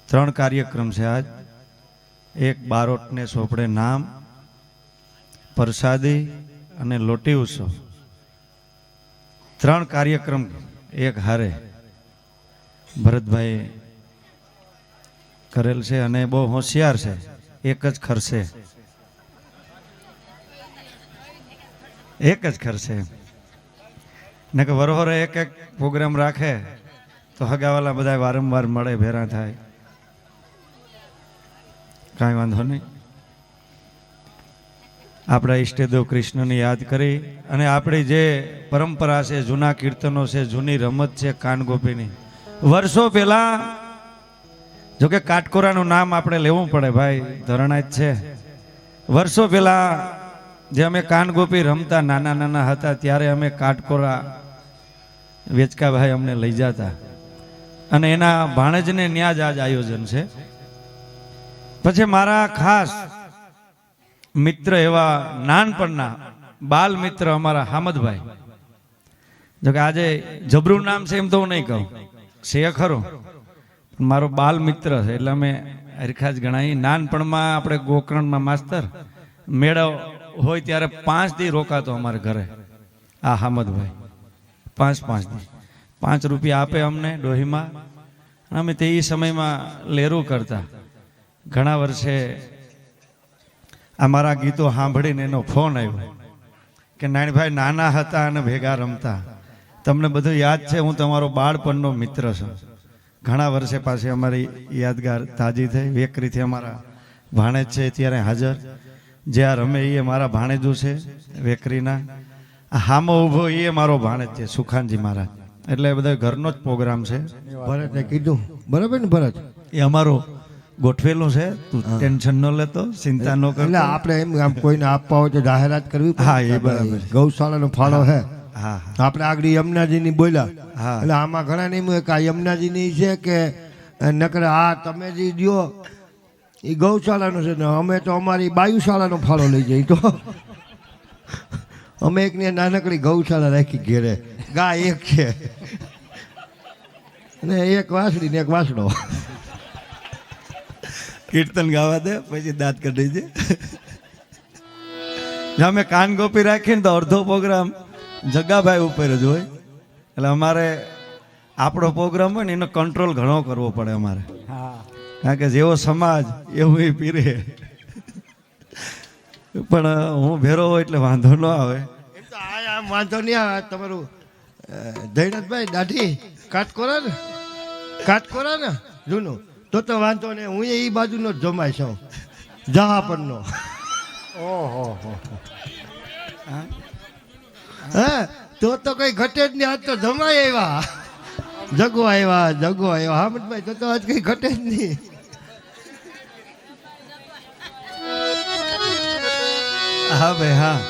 ત્રણ કાર્યક્રમ છે આજ. એક બારોટને સોપડે નામ, પ્રસાદી અને લોટી ઉત્સવ. ત્રણ કાર્યક્રમ એક હારે ભરતભાઈ કરેલ છે અને બહુ હોશિયાર છે. એક જ ખર્ચે ને કે વરહોરે એક એક પ્રોગ્રામ રાખે તો હગાવાલા બધા વારંવાર મળે, ભેરા થાય, કાંઈ વાંધો નહીં. આપણા ઈષ્ટદેવ કૃષ્ણને યાદ કરી અને આપણી જે પરંપરા છે, જૂના કીર્તનો છે, જૂની રમત છે કાનગોપીની, વર્ષો પહેલા, જોકે કાટકોરાનું નામ આપણે લેવું પડે ભાઈ, ધરણા જ છે. વર્ષો પહેલા જે અમે કાનગોપી રમતા, નાના નાના હતા ત્યારે અમે કાટકોરા વેચકાભાઈ અમને લઈ જતા અને એના ભાણેજને ન્યા જ આજ આયોજન છે. પછી મારા ખાસ મિત્ર એવા નાનપણના બાલ મિત્ર અમારા હામદભાઈ, જોકે આજે જબરું નામ છે એમ તો હું નહીં કહું, છે ખરું, મારો બાલ મિત્ર છે એટલે અમે હરખા જ ગણાય. નાનપણમાં આપણે ગોકર્ણમાં માસ્તર મેળો હોય ત્યારે 5 દી રોકાતો અમારે ઘરે આ હામદભાઈ. 5 દી 5 રૂપિયા આપે અમને ડોહીમાં. અમે તે એ સમયમાં લેરું કરતા. ઘણા વર્ષે અમારા ગીતો સાંભળીને એનો ફોન આવ્યો કે નાનભાઈ નાના હતા અને ભેગા રમતા, તમને બધું યાદ છે, હું તમારો બાળપણનો મિત્ર છું. ઘણા વર્ષે પાછી અમારી યાદગાર તાજી થઈ. વેકરીથી અમારા ભાણેજ છે ત્યારે હાજર, જ્યાં રમે એ મારા ભાણેજો છે વેકરીના. હામો ઉભો એ મારો ભાણેજ છે સુખાનજી મહારાજ. એટલે બધા ઘરનો જ પ્રોગ્રામ છે. ભરતે કીધું બરાબર ને? ભરત એ અમારો ગોઠવેલું છે, તું ટેન્શન ન લેતો, ચિંતા ન કર. એટલે આપણે એમ આમ કોઈને આપવા હોય તો જાહેરાત કરવી પડે. હા, એ બરાબર. ગૌશાળાનો ફાળો હે. હા, આપણે આગળ યમુનાજીની બોલ્યા. હા. એટલે આમાં ઘણા નહીં કે આ યમુનાજીની છે કે નકર આ તમે જે દો એ ગૌશાળાનો છે ને અમે તો અમારી બાયુશાળાનો ફાળો લઈ જઈએ. તો અમે એકને નાનકડી ગૌશાળા રાખી ઘેરે. ગાય એક છે ને એક વાસળી ને એક વાસડો. કીર્તન ગાવા દે પછી દાંત કાઢી દે. અમે કાન ગોપી રાખીને તો અડધો પ્રોગ્રામ જગ્ગાભાઈ ઉપર જ હોય. એટલે અમારે આપણો પ્રોગ્રામ હોય ને એનો કંટ્રોલ ઘણો કરવો પડે અમારે, કારણ કે જેવો સમાજ એવું એ પીરે. પણ હું ભેરો હોય એટલે વાંધો ન આવે. એમ તો આમ વાંધો નહીં આવે. તમારું દૈનતભાઈ દાઢી કાટકોરા ને જૂનું તો વાંધો નહીં. હું એ બાજુનો જ જમાય છું, જહાપરનો. ઓહો હા, તો કઈ ઘટે જ નહીં. આજ તો જમાય આવ્યા, જગો આવ્યા હામદભાઈ. તો આજ કઈ ઘટે જ નહીં. હા ભાઈ, હા.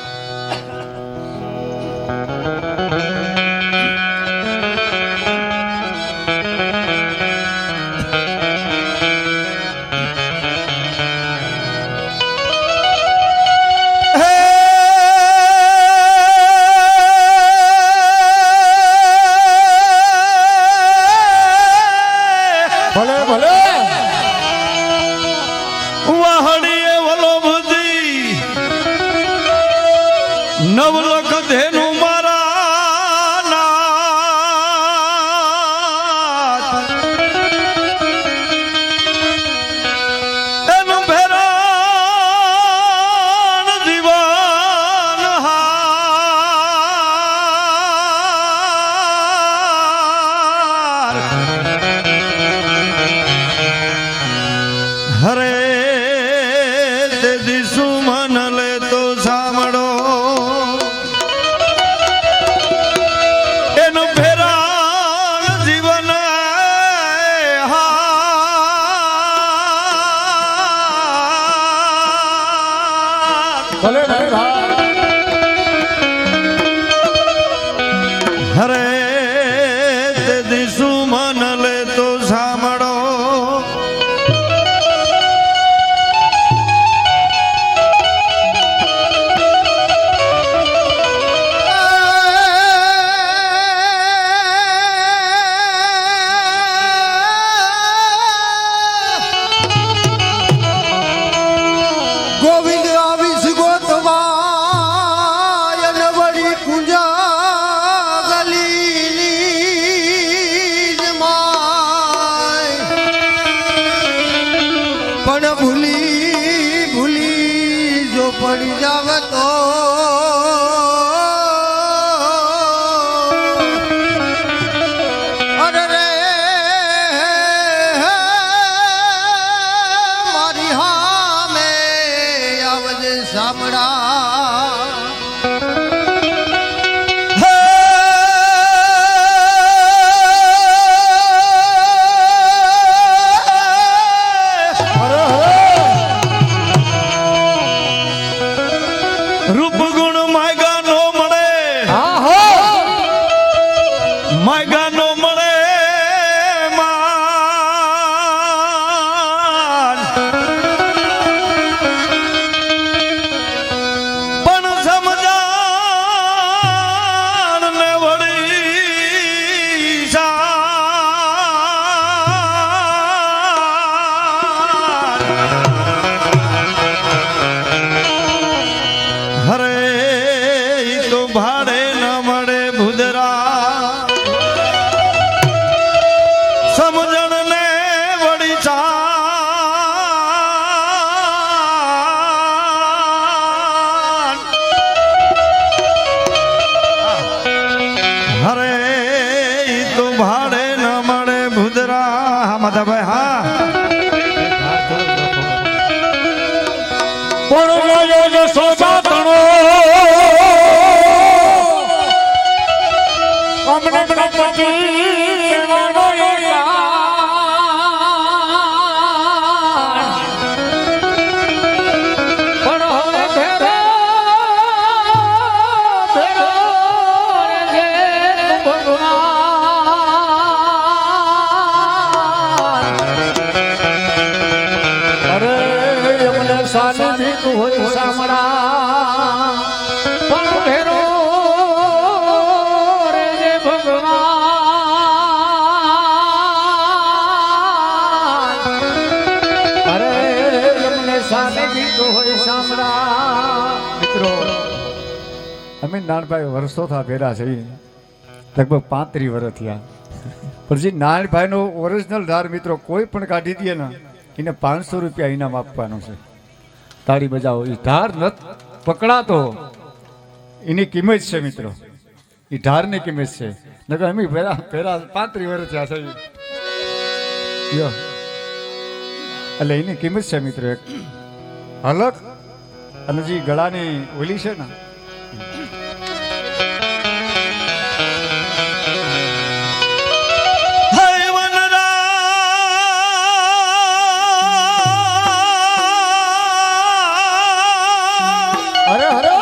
નવલખ ધેનું મારા નાથ, એનું ભેરાણ દીવાન હાર. હરે તે દિશુ મન લે તો સાંભળો, હરે તે દિશુ મન લે તો સાંભળો. નો મળે માન પણ સમજાણ ને વળી હરે ઈ તો ભાડે ન મળે ભુદરા સમજણ ને વળી ચાન હરે ઈ તો ભાડે ન મળે ભુદરા હા માધાભાઈ હા સોદા તણો અમને પતિ વાનો પણ હવે ભેરો ભેરો રે ભગવાન અરે અમને સાનિધી તું હોય સામડા પણ ભેરો રે ભગવાન અરે અમને સાનિધી તું હોય સામડા મિત્રો અમે નાનભાઈ વર્ષો થા ભેરા છે લગભગ 35 વર્ષ થયા પણ જે નાનભાઈનો ઓરિજિનલ ધાર મિત્રો કોઈ પણ કાઢી દે ને એને 500 રૂપિયા ઇનામ આપવાનું છે તાળી બજાવો એ ધાર ન પકડાતો એની કિંમત છે મિત્રો એ ધારની કિંમત છે નકર અમે પહેલા 35 વર્ષ થયા છે યો એટલે એની કિંમત છે મિત્રો એક અલગ અને જે ગળાની ઓલી છે ને અરે હરે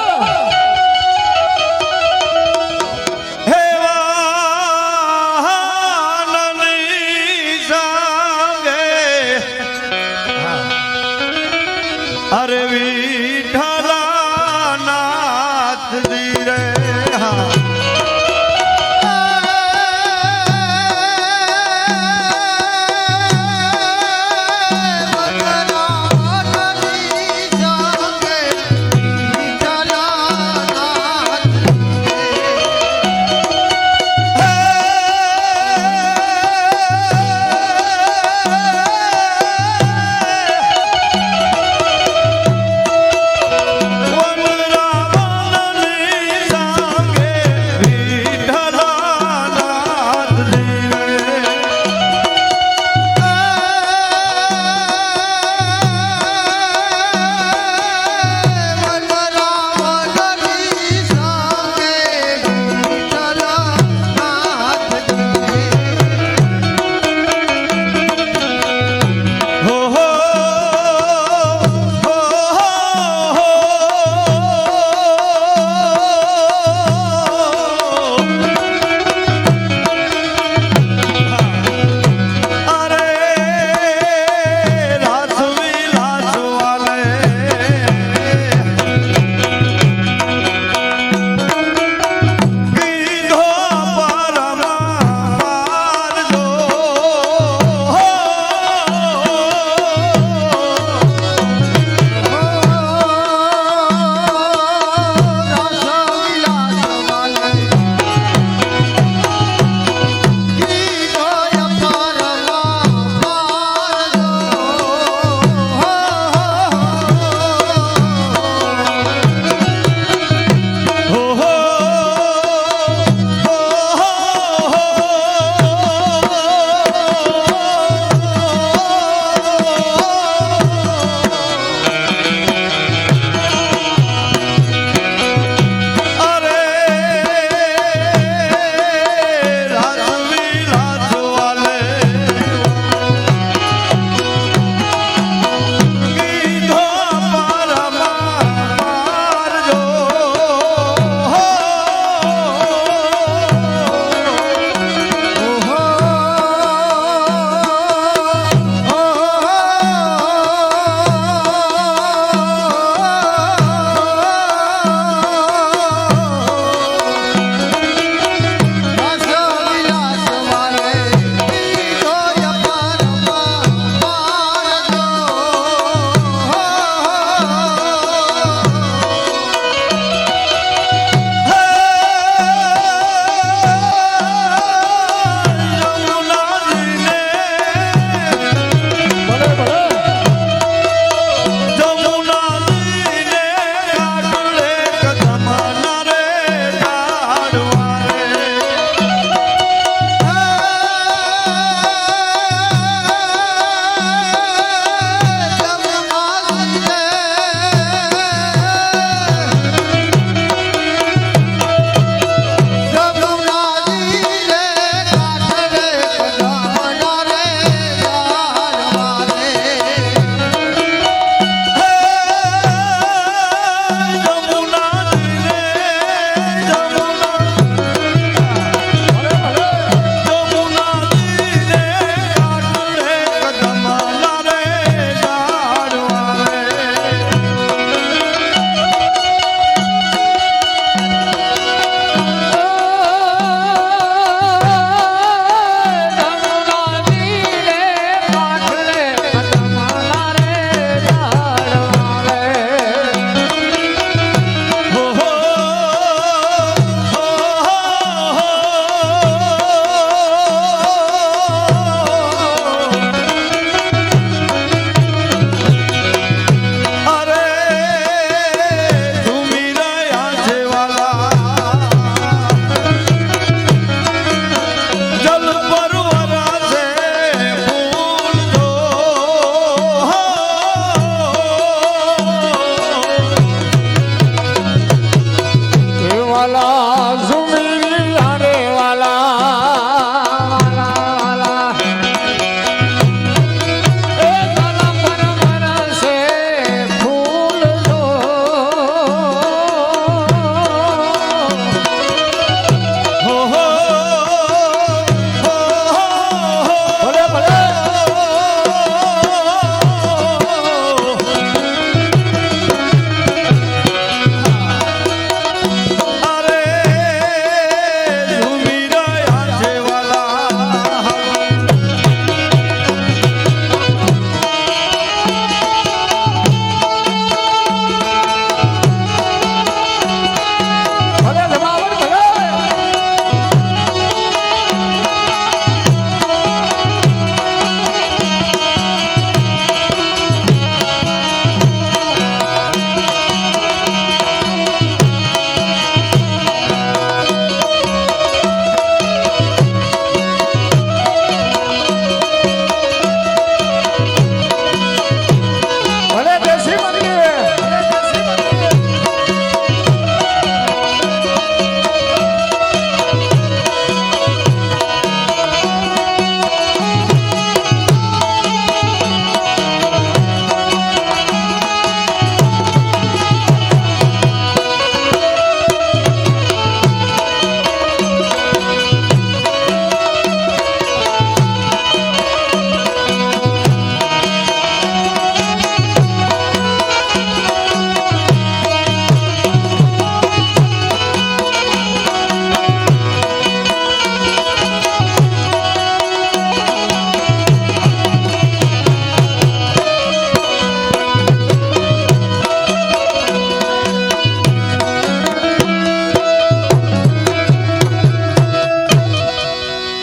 અરે વિઠ્ઠલા ના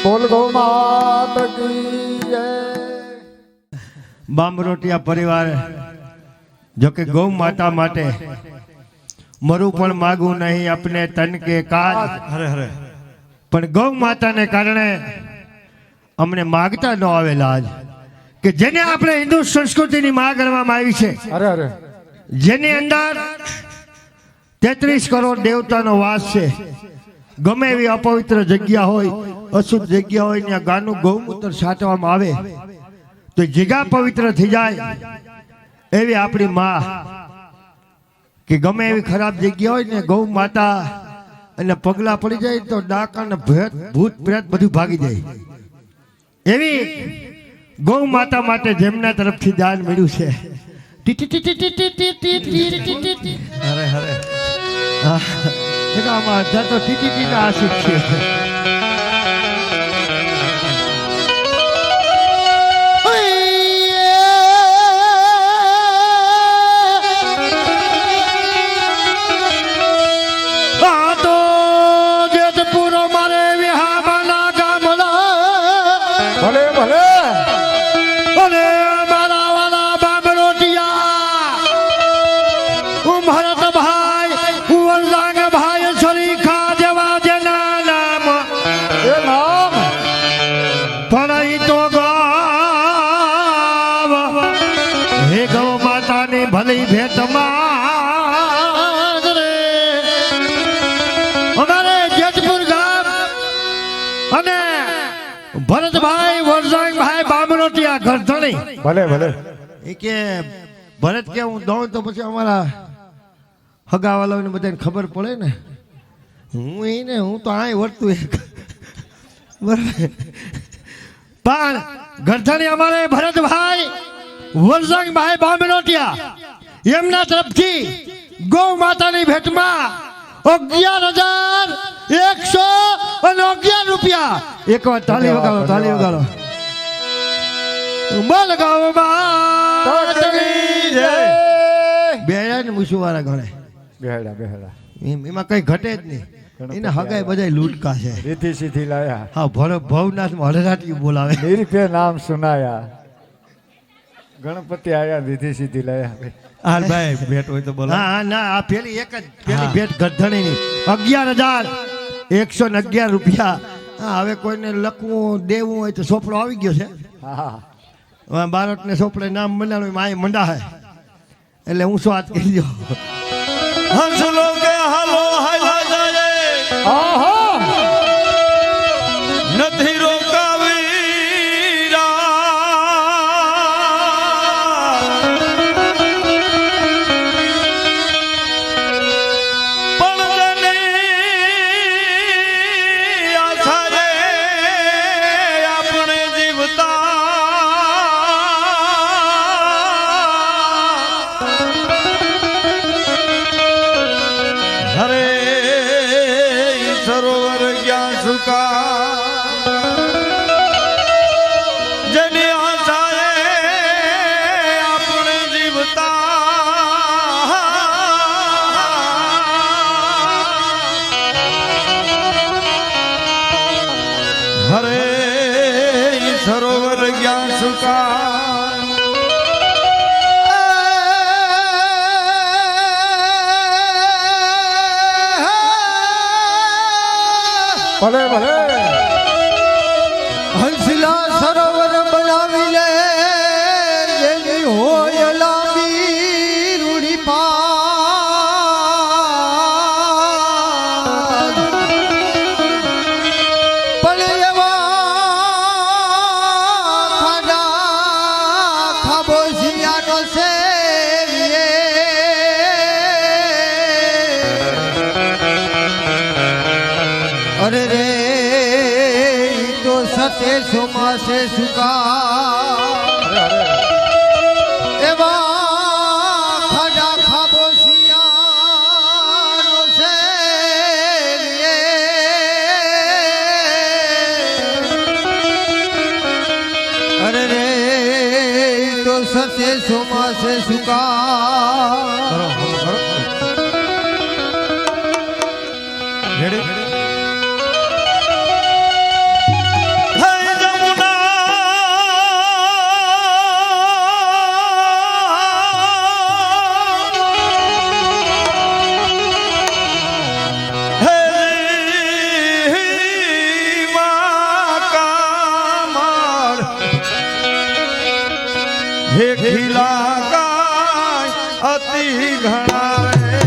બોલ ગૌ માત કી જય. બામરોટિયા પરિવાર જો કે ગૌ માતા માટે મરું પણ માગું નહીં अपने તન કે કાજ. હરે હરે પણ ગૌ માતાને કારણે અમને માગતા ન આવેલા આજ કે જેને આપણે હિન્દુ સંસ્કૃતિની માં ગણવામાં આવી છે, અરે અરે જેની અંદર 33 કરોડ દેવતાનો વાસ છે. ગમે એવી અપવિત્ર જગ્યા હોય, અશુદ્ધ જગ્યા હોય, ત્યાં ગાનું ગૌમૂત્ર છાંટવામાં આવે તો જગ્યા પવિત્ર થઈ જાય. એવી આપણી માં કે ગમે એવી ખરાબ જગ્યા હોય ને ગૌ માતા અને પગલા પડી જાય તો ડાકા ને ભૂત પ્રેત બધું ભાગી જાય. એવી ગૌ માતા માટે જેમના તરફથી દાન મળ્યું છે. હરે હરે આમાં અડધા તો ટીટીટીના આશિક છે. ભલે ભલે એ નામ ભલી ભેટમાં રે અમારે જેતપુર ગામ અને ભરતભાઈ વરસાંગભાઈ બામરોટિયા ઘરધણી. ભલે ભલે એ કે ભરત કે હું દઉં તો પછી અમારા હગાવાલાઓને બધાને ખબર પડે ને. હું તો આય વર્તું એક બરાબર. પણ ઘરધણી અમારે ભરતભાઈ વરસાંગભાઈ બામરોટિયા એમના તરફથી ગૌ માતાની ભેટમાં 11,111 રૂપિયા. એક વાર તાલી વગાડો, તાલી વગાડો. બોલ ગૌ માતાની જય. બેડા ને મુસુવારા ગણે બેહડા બેહડા એમાં કઈ ઘટે જ નહીં. એને હગાય બધા લૂટકા છે. રીતિ સીધી લાયા. હા ભવનાથ હળરાટી બોલાવે. નિરપે નામ સુનાયા. ગણપતિ આયા રીતિ સીધી લાયા. હાલ ભાઈ ભેટ હોય તો બોલો. હા ના આ પેલી એક જ પેલી ભેટ ઘરધણીની 11,111 રૂપિયા. હા હવે કોઈને લખવું દેવું હોય તો સોપડો આવી ગયો છે. હા બાળકને સોપડે નામ બનાવ્યું માય મંડા હે એટલે હું શું વાત કરી દો. હંસલો કે હાલો હાલા જાય આહા નથી રોકાવી સરોવર જ્ઞાન સુકા જેની આશાએ આપણે જીવતા હરે સરોવર જ્ઞાન સુકા ભલે ભલે હંસલા સરોવર બનાવી લે જેની હોય લાંબી રૂડી પાર. પણ એવા ખાડા ખાબોચિયાનો છે અરે રે તો સતે સોમાસે સુકા એવા ખાડા ખાબોચિયાનો છે અરે રે તો સતે સોમાસે સુકા. હે ખીલા કાય અતિ ઘણા રે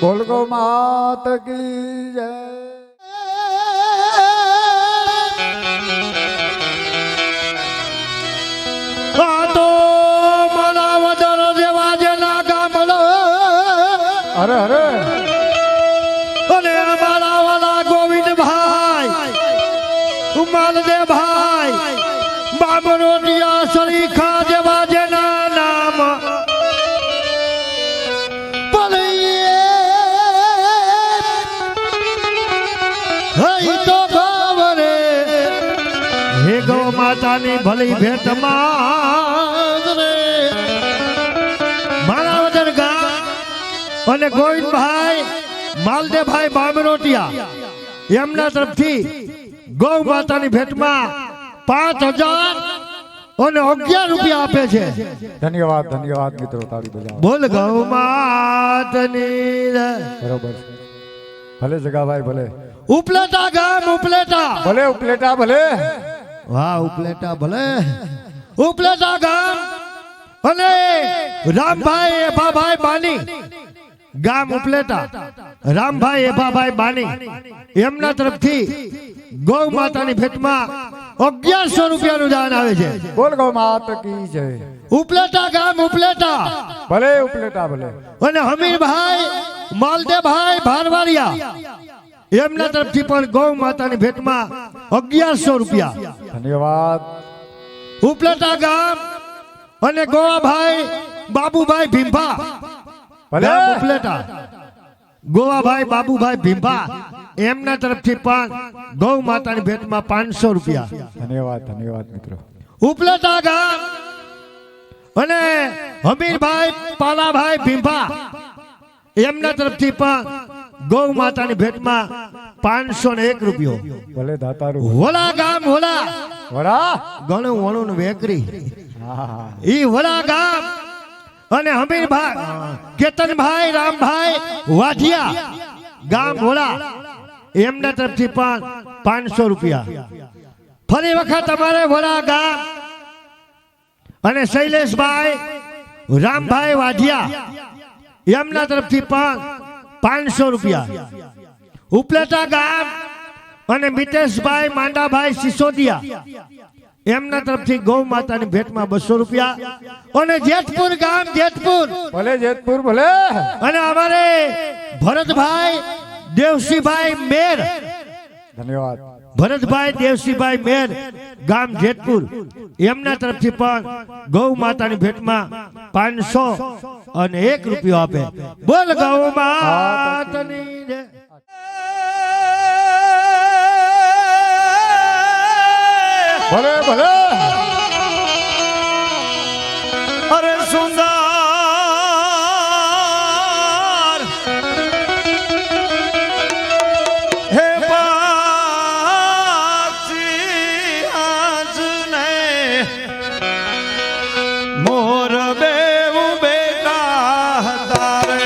બોલ ગો માત કી જય. દેવા જેના ગામડો અરે અરે ભાઈ બામરોટિયા સરીખા જેવા જેના નામ હઈ તો ગાવ રે હે ગૌ માતાની ભલી ભેટમાં રે મારા વગર ગામ અને ગોવિંદભાઈ માલદેવભાઈ બામરોટિયા એમના તરફથી ગૌ માતાની ભેટમાં 5000 અને 11 રૂપિયા આપે છે. ધન્યવાદ ધન્યવાદ મિત્રો, તાળી બજાવો. બોલ ગૌ માતની જય. બરોબર છે. ભલે જગાભાઈ ભલે. ઉપલેટા ગામ ઉપલેટા. ભલે ઉપલેટા ભલે. વાહ ઉપલેટા ભલે. ઉપલેટા ગામ અને રામભાઈ એભાભાઈ બાની ગામ ઉપલેટા રામભાઈ એભાભાઈ બાની એમના તરફથી ગૌ માતાની ભેટમાં 1100 રૂપિયાનું દાન આવે છે. બોલ ગૌ માત કી જય. ઉપલેટા ગામ ઉપલેટા ભલે ઉપલેટા ભલે. અને હમીરભાઈ માલદેવભાઈ ભારવાડિયા એમના તરફથી પણ ગૌ માતાની ભેટમાં 1100 રૂપિયા. ધન્યવાદ. ઉપલેટા ગામ અને ગોવાભાઈ બાબુભાઈ ભીંભા ભલે. ગામ ઉપલેટા ગોવાભાઈ બાબુભાઈ ભીંભા એમના તરફથી પણ ગૌ માતાની ભેટમાં 500 રૂપિયા. ધન્યવાદ ધન્યવાદ મિત્રો. ઉપલેટા ગામ અને હમીરભાઈ પાલાભાઈ ભીંભા એમના તરફથી પણ ગૌ માતાની ભેટમાં 501 રૂપિયો. ભલે દાતારું. વડા ગામ વડા વડા. ગણું વણું ને વેકરી હા. ઈ વડા ગામ અને હમીરભાઈ કેતનભાઈ રામભાઈ વાઢિયા ગામ વડા એમના તરફથી પણ 500 રૂપિયા. ફરી વખત અમારે વડા ગામ અને શૈલેષભાઈ રામભાઈ વાઢિયા એમના તરફથી પણ 500 રૂપિયા. ઉપલેટા ગામ અને મિતેશભાઈ માંડાભાઈ સિસોદિયા એમના તરફથી ગૌ માતાની ભેટમાં 200 રૂપિયા. અને જેતપુર ગામ જેતપુર ભલે જેતપુર ભલે. અને અમારે ભરતભાઈ દેવસીભાઈ મેર ધન્યવાદ. ભરતભાઈ દેવસીભાઈ મેર ગામ જેતપુર એમના તરફથી પણ ગૌ માતાની ભેટમાં 501 રૂપિયો આપે. બોલ ગૌ માતાની જય. ભલે ભલે. અરે સુંદર હે પાછી આજને મોર બેઉ બેટા હતા રે.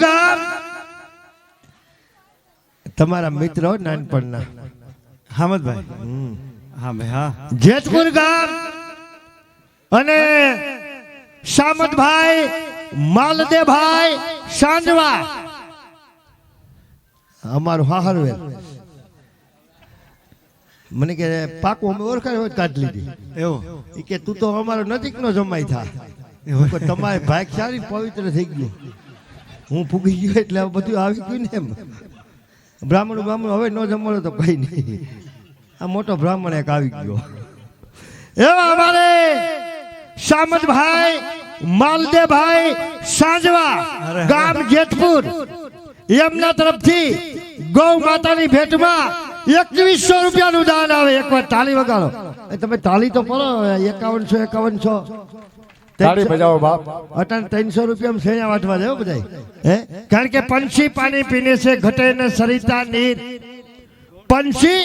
ગામ તમારા મિત્રો નાનપણના હામદભાઈ હા ભાઈ હા જેતપુર ગામ અને સામતભાઈ માલદેભાઈ સાંજવા અમારું હાહરવેલ મને કે પાકું અમે ઓળખાય હોય કાઢ લીધી એવું ઈ કે તું તો અમારો નજીકનો જમાઈ થા એવું પણ તમારે ભાગ સારી પવિત્ર થઈ ગયું હું ફૂગી ગયો એટલે હવે બધું આવી ગયું ને એમ બ્રાહ્મણ હવે ન જમવાનો તો કઈ નહીં આ મોટો બ્રાહ્મણ એક આવી ગયો એવા અમારે સામતભાઈ માલદેભાઈ સાંજવા ગામ જેતપુર એમના તરફથી ગૌ માતાની ભેટમાં 2100 રૂપિયાનું દાન આવે. એકવાર તાળી વગાડો. તમે તાળી તો પડો 5100 તાળી બજાવો બાપ. અટાણ 300 રૂપિયા સેણા વાટવા દેવો બધા હે કારણ કે પંછી પાણી પીને છે ઘટે ન સરિતા નીર. પંછી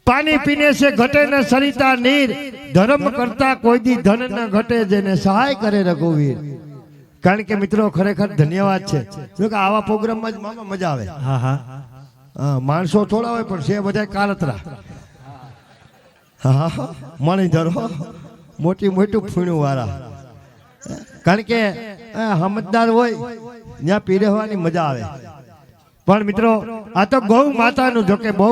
પાણી પીને છે ઘટે ન સરિતા નીર. ધર્મ કરતા કોઈ દી ધન ન ઘટે જેને સહાય કરે રઘુવીર. કારણ કે મિત્રો ખરેખર ધન્યવાદ છે જો કે આવા પ્રોગ્રામમાં જ મામા મજા આવે. હા હા હા માણસો થોડા હોય પણ છે બધા કાળતરા. હા મણી ધરો મોટી મોટું ફૂણું વાળા. કારણ કે સમજદાર હોય ત્યાં પીરવવાની મજા આવે. પણ મિત્રો આ તો ગૌ માતાનું જો કે બહુ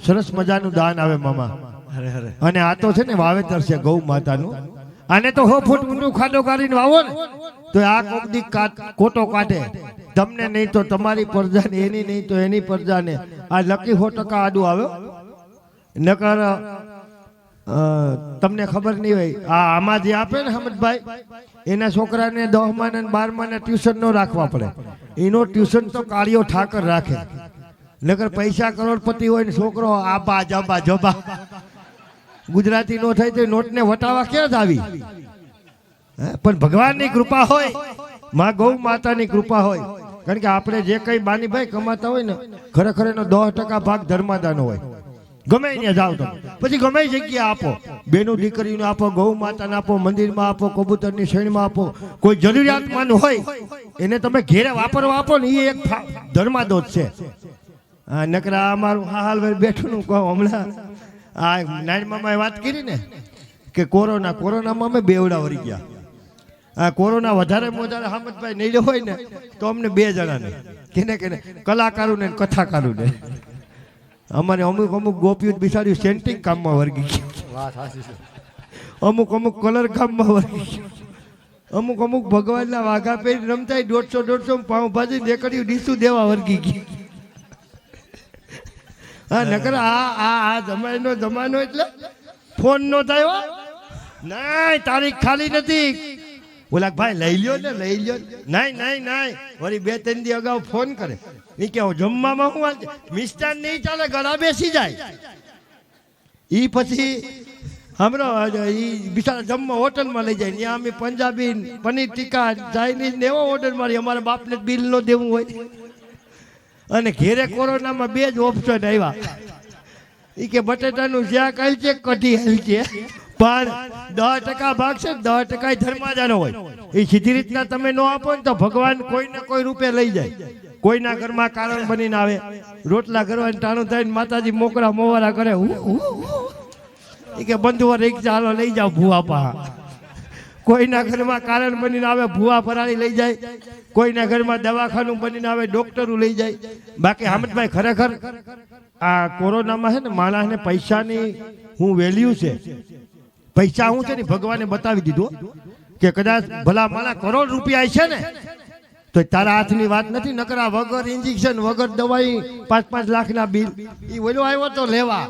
સરસ મજાનું દાન આવે મામા. અરે અરે અને આ તો છે ને વાવેતર છે ગૌ માતાનું. આને તો 100 ફૂટ ઊંડું ખાડો કાઢીને વાવો ને તો આ કોક દી કોટો કાઢે. તમને નહીં તો તમારી પ્રજાને, એની નહીં તો એની પ્રજાને. આ લકી 100% આડું આવ્યો. નકર તમને ખબર નહીં હોય આ આમાં જે આપે ને હમદભાઈ એના છોકરાને 10મા ને 12મા ને ટ્યુશન નો રાખવા પડે. એનો ટ્યુશન તો કાળિયો ઠાકર રાખે. નકર પૈસા કરોડપતિ હોય ને છોકરો આબા જબા જબા ગુજરાતી નો થાય તો નોટને વટાવા ક્યાં જ આવી. પણ ભગવાનની કૃપા હોય, માં ગૌ માતાની કૃપા હોય. કારણ કે આપણે જે કઈ બાનીભાઈ કમાતા હોય ને ખરેખર એનો 10% ભાગ ધર્માદાનો હોય. ગમે ત્યાં જાઓ તમે પછી ગમે જગ્યા આપો. બેનું દીકરીને આપો, ગૌ માતાને આપો, મંદિરમાં આપો, કબૂતરની શેણમાં આપો. કોઈ જરૂરિયાતમંદ હોય એને તમે ઘેરે વાપરવા આપો ને એ એક ધર્માદો જ છે. નકરા અમારું હાલ બેઠું નું કહું હમણાં આ નાની મામાએ વાત કરી ને કે કોરોનામાં અમે બેવડા વળી ગયા. આ કોરોના વધારે હામદભાઈ નહીં હોય ને તો અમને 2 જણાને કેને કલાકારો ને કથાકારોને. અમારે અમુક ગોપીઓ બિચાર્યું સેન્ટિંગ કામમાં વર્ગી ગયું. વાત સાચી છે. અમુક કલર કામમાં વર્ગી ગયું. અમુક ભગવાનના વાઘા પહેરી રમતા 150 પાઉંભાજી દેકડ્યું ડીસું દેવા વર્ગી ગયું. હા નકર આ જમાનો એટલે ફોન નો થયો નહીં. તારીખ ખાલી નથી. બોલા ભાઈ લઈ લ્યો. નહીં વળી 2-3 દી અગાઉ ફોન કરે. એ કે જમવામાં હું મિષ્ટાન નહીં ચાલે, ગળા બેસી જાય. એ પછી હમરો એ બિચારા જમવા હોટલમાં લઈ જાય. ત્યાં અમે પંજાબી પનીર ટીકા ચાઇનીઝ ને એવો ઓર્ડર મારી. અમારા બાપને બિલ નો દેવું હોય. અને ઘેરે કોરોનામાં 2 જ ઓપ્શન આવ્યા. એ કે બટેટાનું શાક હાલ છે, કઢી હાલ છે. પણ 10% ભાગ છે, 10% ધર્માદાનો હોય. એ સીધી રીતના તમે ન આપો ને તો ભગવાન કોઈ ને કોઈ રૂપે લઈ જાય. કોઈના ઘરમાં કારણ બનીને આવે. રોટલા કરવાનું ટાણું થઈને માતાજી મોકળા મોવારા કરે. એ કે બંધુઓ રિક્ષા હાલો લઈ જાઓ ભૂવા પા. કોઈના ઘરમાં કારણ બનીને આવે, ભૂવા ફરાળી લઈ જાય. કોઈના ઘરમાં દવાખાનું બનીને આવે, ડોક્ટરો લઈ જાય. બાકી હામદભાઈ ખરેખર આ કોરોનામાં છે ને માણસને પૈસાની હું વેલ્યુ છે. પૈસા શું છે ને ભગવાને બતાવી દીધું કે કદાચ ભલા માણા કરોડ રૂપિયા છે ને તો તારા હાથની વાત નથી. નકરા વગર ઇન્જેક્શન વગર દવાઈ 5-5 લાખના બિલ. એ ઓલો આવ્યો તો લેવા.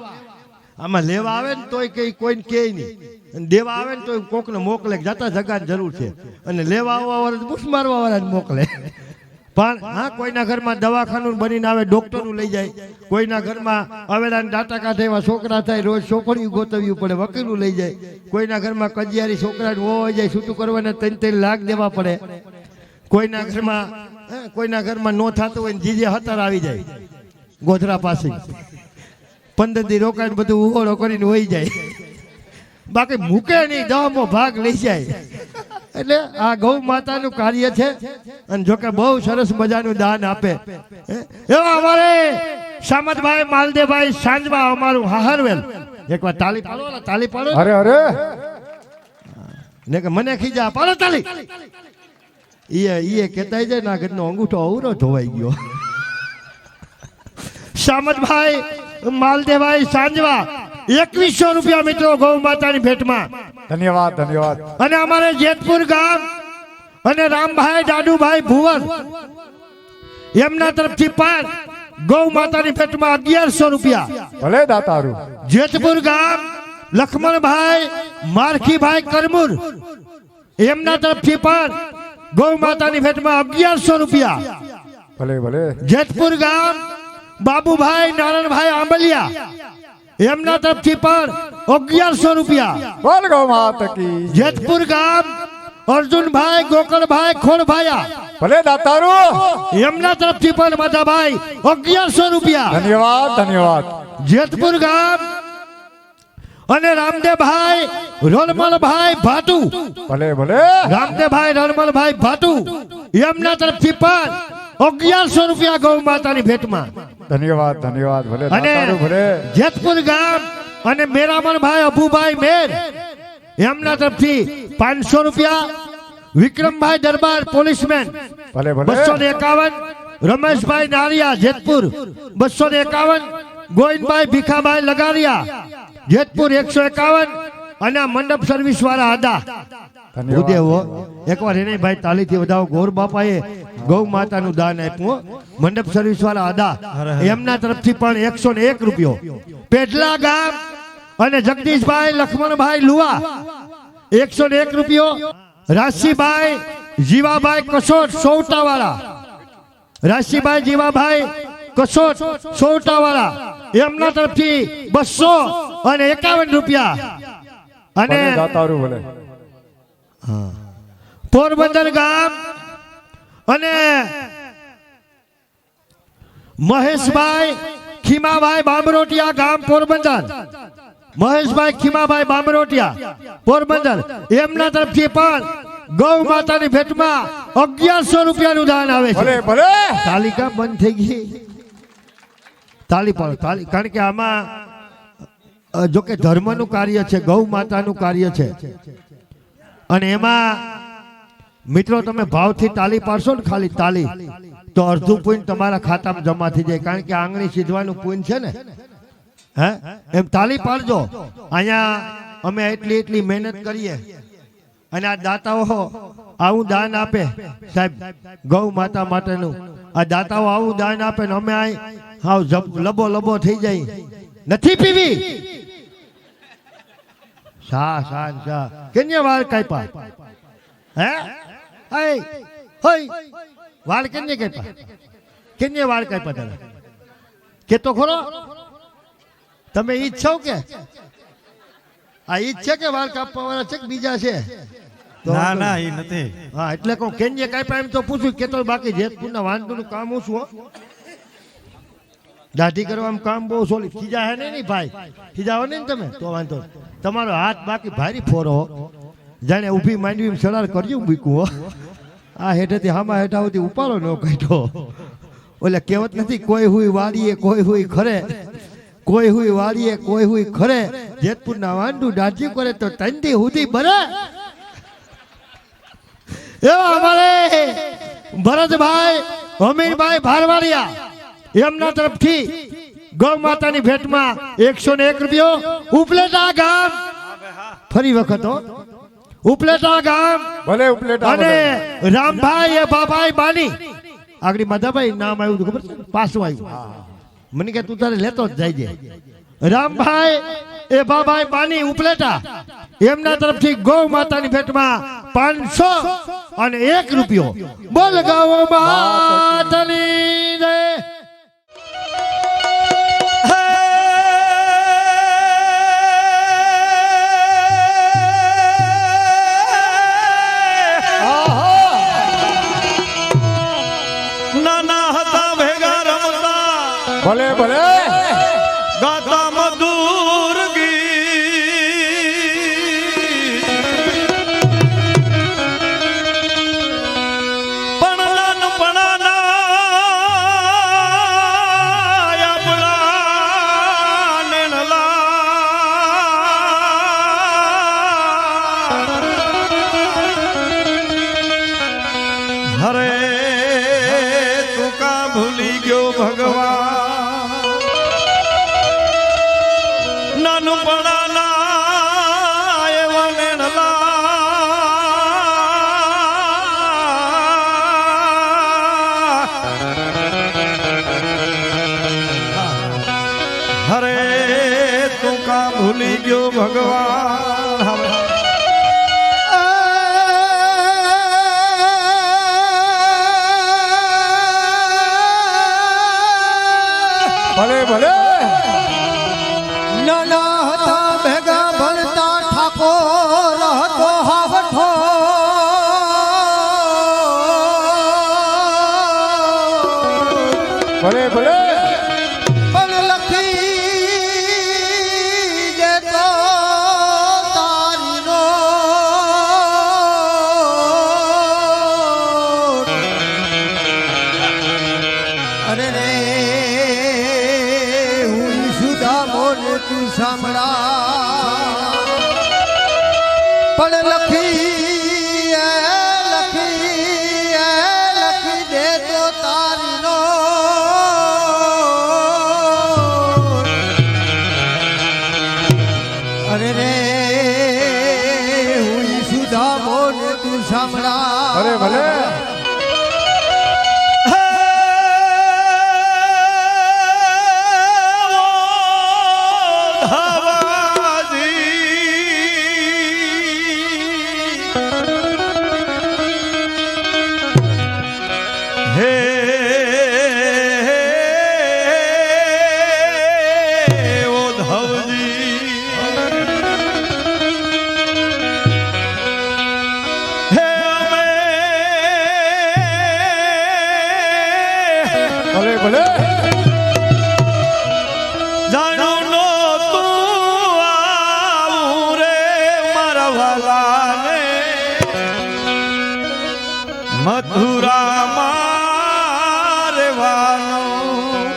આમાં લેવા આવે ને તોય કઈ કોઈને કહે નહીં. અને દેવા આવે ને તો કોકને મોકલે જતા જગાની જરૂર છે. અને લેવા આવવા વાળા બુશ મારવા વાળાને મોકલે. પણ હા કોઈના ઘરમાં દવાખાનું બનીને આવે, ડોક્ટરો લઈ જાય. કોઈના ઘરમાં અવેડાને દાંતા કાઢે એવા છોકરા થાય, રોજ છોકરીઓ ગોતવ્યું પડે, વકીલું લઈ જાય. કોઈના ઘરમાં કજિયારી છોકરાને હોવાઈ જાય, છૂટું કરવાને 3-3 લાખ દેવા પડે. કોઈના ઘરમાં નો થતું હોય ને જીજે હતર આવી જાય ગોધરા પાસે. 15 દી રોકાઈને બધું ઉહોળો કરીને વહી જાય. બાકી મૂકે નહીં, 10મો ભાગ લઈ જાય. એટલે આ ગૌ માતાનું કાર્ય છે અને જો કે બહુ સરસ મજાનું દાન આપે એવા અમારે સામતભાઈ માલદેવભાઈ સાંજવા અમારું હાહરવેલ એકવાર તાલી પાડો ને, તાલી પાડો અરે અરે ને કે મને ખીજા પાડો તાલી ઈએ કહેતા જાય ના ઘરનો અંગૂઠો અવરો ધોવાઈ ગયો સામતભાઈ માલદેવભાઈ સાંજવા 2100 રૂપિયા મિત્રો ગૌ માતાની ભેટમાં ધન્યવાદ ધન્યવાદ. અને અમારે જેતપુર ગામ અને રામભાઈ દાદુભાઈ ભુવન એમના તરફથી પણ ગૌ માતાની ભેટમાં 1100 રૂપિયા. ભલે દાતારું. જેતપુર ગામ લખમણભાઈ મારખીભાઈ કરમુર એમના તરફથી પણ ગૌ માતાની ભેટમાં 1100 રૂપિયા. ભલે ભલે. જેતપુર ગામ બાબુભાઈ નારાયણભાઈ આંબલિયા એમના તરફથી પણ 1100 રૂપિયા. બોલ ગૌ માતા કી. જેતપુર ગામ અર્જુનભાઈ ગોકળભાઈ ખોડભાયા ભલે દાતારું. એમના તરફથી પણ માધાભાઈ 1100 રૂપિયા. ધન્યવાદ ધન્યવાદ. જેતપુર ગામ અને રામદેવભાઈ રણમલભાઈ ભાટુ ભલે ભલે. રામદેવભાઈ રણમલભાઈ ભાટુ એમના તરફથી પણ 1100 રૂપિયા ગૌ માતાની ભેટમાં. ધન્યવાદ ધન્યવાદ. ભલે અને દાતારું. ભલે. જેતપુર ગામ અને મેરામણભાઈ અભુભાઈ મેર એમના તરફથી 500 રૂપિયા. વિક્રમભાઈ દરબાર પોલીસમેન ભલે ભલે. 251. રમેશભાઈ નારિયા જેતપુર 251. ગોવિંદભાઈ ભીખાભાઈ લગારિયા જેતપુર 151. અને આ મંડપ સર્વિસ વાળા હતા ધન્યવાદ. ઉદેવો એકવાર એને ભાઈ તાલીથી વધાવો. ગોર બાપાએ ગૌ માતાનું દાન આપ્યું. મંડપ સર્વિસ વાળા હતા એમના તરફથી પણ 101 રૂપિયો. પેટલા ગામ અને જગદીશભાઈ લખમણભાઈ લુવા 101 રૂપિયો. રાશિભાઈ જીવાભાઈ કસોટ સૌટાવાળા રાશિભાઈ જીવાભાઈ કસોટ સૌટાવાળા એમના તરફથી 251 રૂપિયા. અને ભલે દાતારું. ભલે. પોરબંદર ગામ અને મહેશભાઈ ખીમાભાઈ બામરોટિયા ગામ પોરબંદર મહેશભાઈ ખીમાભાઈ બામરોટિયા પોરબંદર એમના તરફથી પણ ગૌ માતાની ભેટમાં 1100 રૂપિયાનું દાન આવે છે. ભલે ભલે. તાલિકા બંધ થઈ ગઈ. તાલી પાડો તાલી. કારણ કે આમાં જો કે ધર્મનું કાર્ય છે, ગૌ માતાનું કાર્ય છે અને એમાં મિત્રો તમે ભાવથી તાલી પાડશો ને ખાલી તાલી તો અડધું પુણ્ય તમારા ખાતામાં જમા થઈ જાય. કારણ કે આંગળી સીધવાનું પુણ્ય છે ને હે એમ તાલી પાડજો. અહીંયા અમે એટલી મહેનત કરીએ અને આ દાતાઓ આવું દાન આપે સાહેબ ગૌ માતા માટેનું. આ દાતાઓ આવું દાન આપે ને અમે હાવ લબો લબો થઈ જાય. નથી પીવી શા શા શા કેને વાળ કાપ્યા હે હે હોય વાળ કેને કાપ્યા કેને વાળ કાપ્યા તારા કે તો ખરો તમે ઈ જ છો કે આ ઈ જ છે કે વાળ કાપવા વાળા છે કે બીજા છે? ના ના એ નથી. હા એટલે કહું કેને કાપ્યા એમ તો પૂછું કે તો બાકી જેતપુરના વાંદનું કામ હું છું દાઢી કરવામાં કામ બહુ સોલી. ખીજા હે નહીં ભાઈ ખીજાવો નહીં ને તમે તો વાંધો તમારો હાથ બાકી ભારી ફોરો જાણે ઊભી માંડવી સરાર કરજો મૂકવું આ હેઠેથી હામા હેઠા સુધી ઉપાડો ન કાઢો. ઓલે કહેવત નથી કોઈ હુઈ વાડીએ કોઈ હુઈ ખરે કોઈ હુઈ વાડીએ કોઈ હુઈ ખરે જેતપુરના વાંડું દાઢી કરે તો તંદી હુધી બરે. એવા અમારે ભરતભાઈ અમીરભાઈ ભારવાડિયા એમના તરફથી ગૌ માતાની ભેટમાં 101 રૂપિયો. ઉપલેટા ગામ ફરી વખત ઉપલેટા ગામ ભલે ઉપલેટા. અને ભલે. રામભાઈ એ બાબાઈ બાની આગળ માધાભાઈ નામ આવ્યું ખબર છે? પાછું આવ્યું મને કે તું તારે લેતો જ જાય. રામભાઈ એ બાબાઈ બાની ઉપલેટા એમના તરફથી ગૌ માતાની ભેટમાં 501 રૂપિયો. બોલ ગૌ માતાની જય. નાના હતા ભેગા રમતા ભલે ભલે. ગાતા મધુર ગીત ભૂલી ગયો ભગવાન નાનપણાના એવા નેણલા હરે તું કા ભૂલી ગયો ભગવાન હવે ભલે ભલે નાના હતા ભેગા ભણતા ઠાકોર હતો હાવઠો ભલે ભલે પણ લખી દેતો તારી નો અરે રે હું સુધા મોને તું સાંભળા પણ લખી દે તો તારી નો અરે રે હું સુધા મોને તું સાંભળા ભલે ભલે ભલે ભલે જાણું નો તું આવું રે મારા વાલાને મથુરામાં રહેવાનું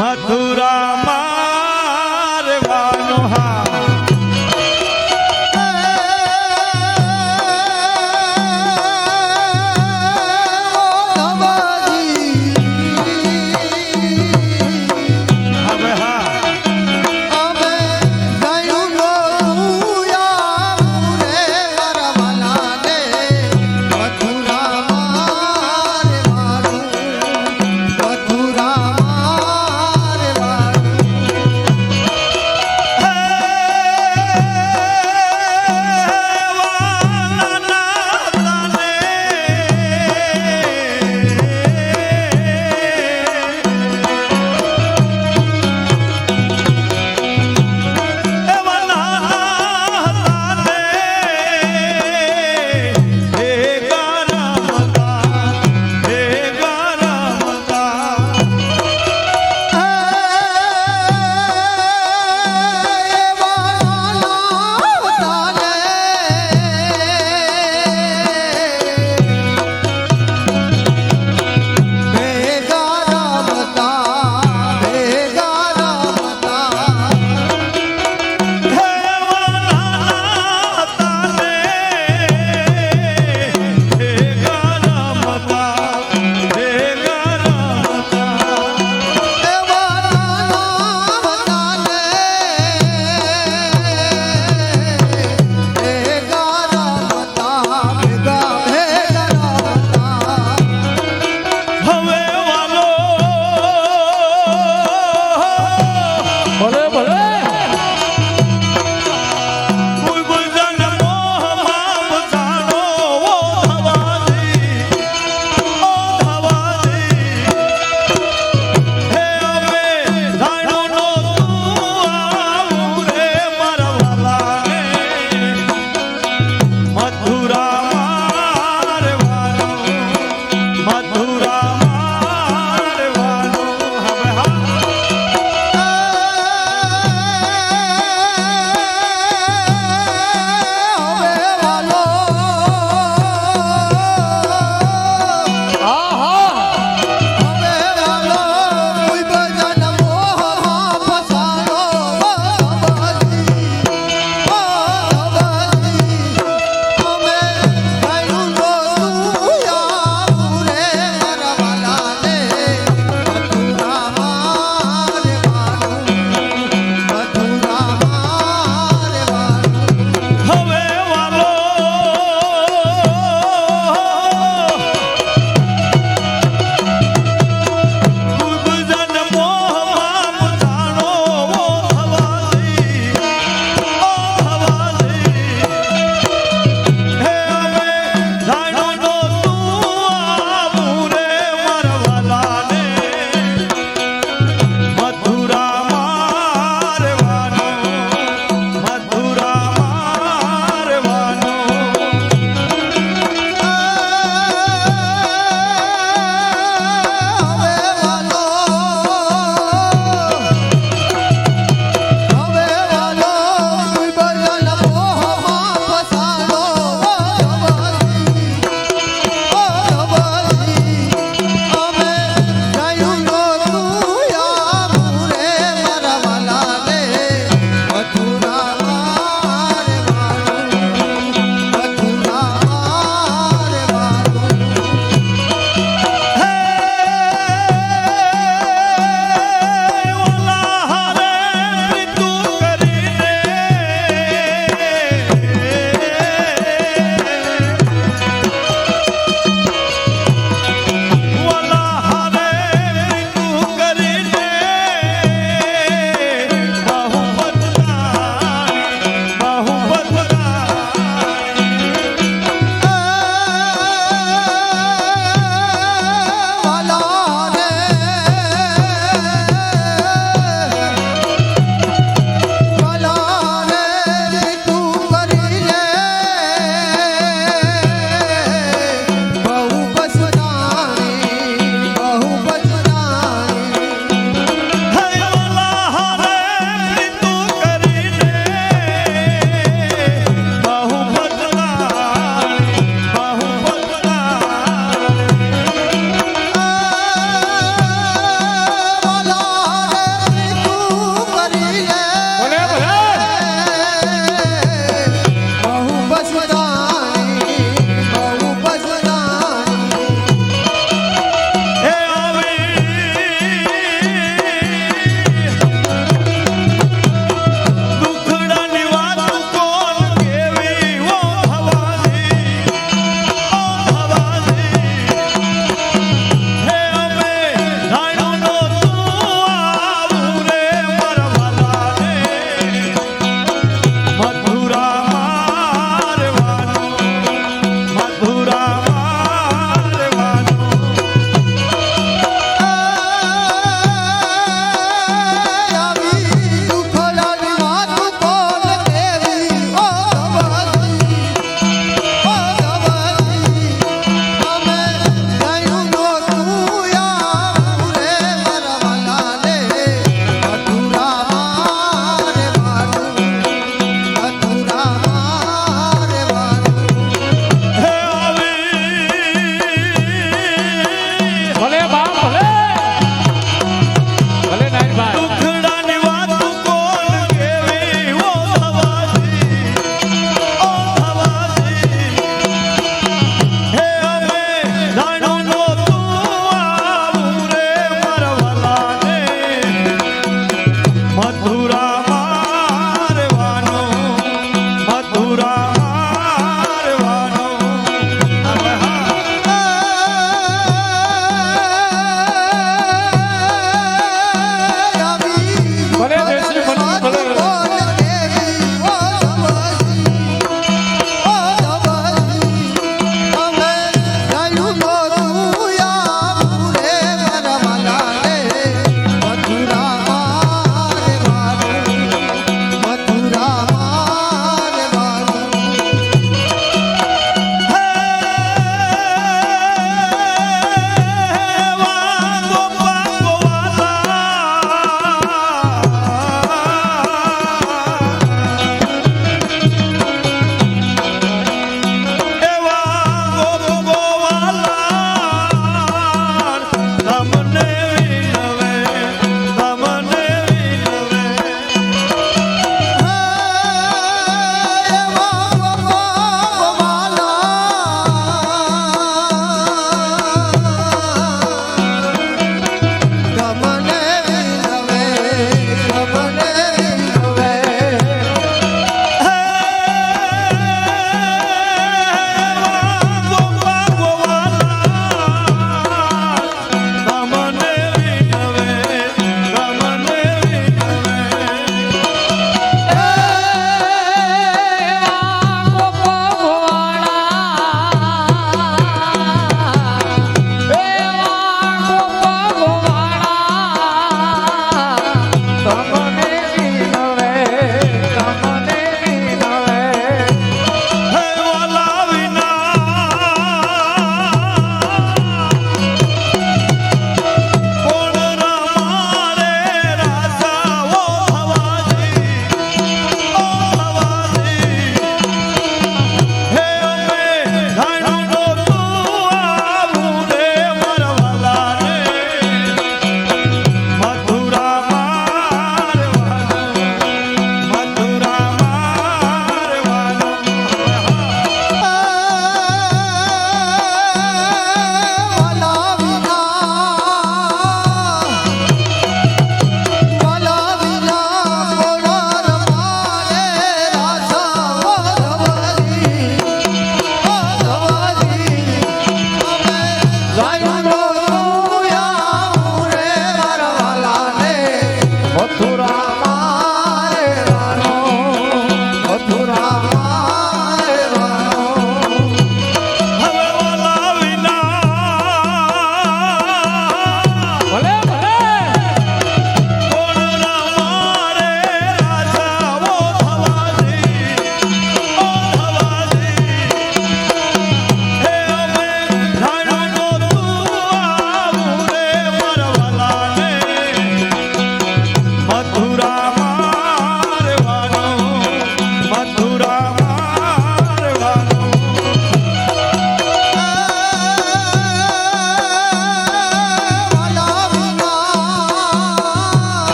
મથુરામાં